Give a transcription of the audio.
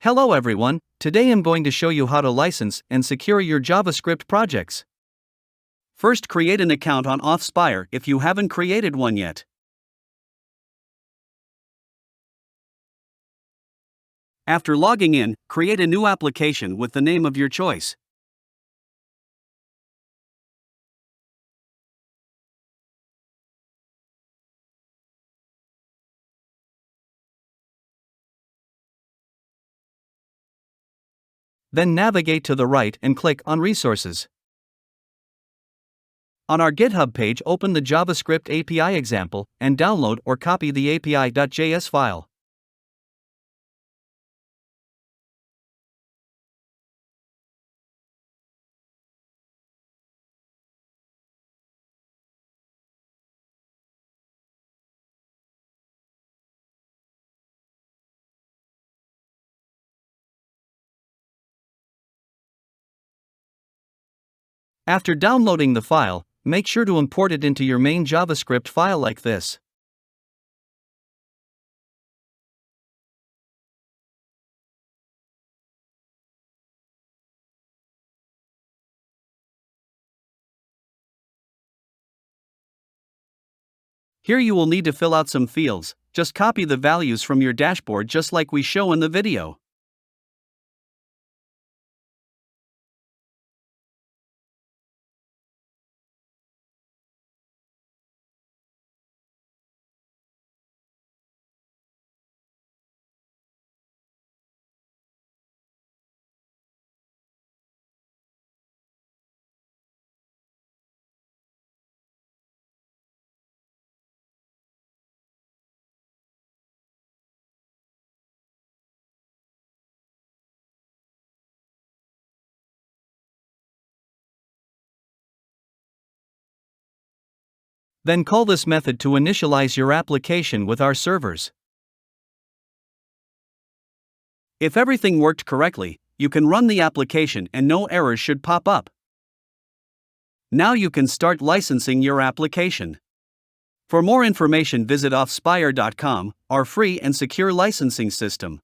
Hello everyone, today I'm going to show you how to license and secure your JavaScript projects. First, create an account on Authspire if you haven't created one yet. After logging in, create a new application with the name of your choice. Then navigate to the right and click on Resources. On our GitHub page, open the JavaScript API example and download or copy the API.js file. After downloading the file, make sure to import it into your main JavaScript file like this. Here you will need to fill out some fields. Just copy the values from your dashboard just like we show in the video. Then call this method to initialize your application with our servers. If everything worked correctly, you can run the application and no errors should pop up. Now you can start licensing your application. For more information, visit authspire.com, our free and secure licensing system.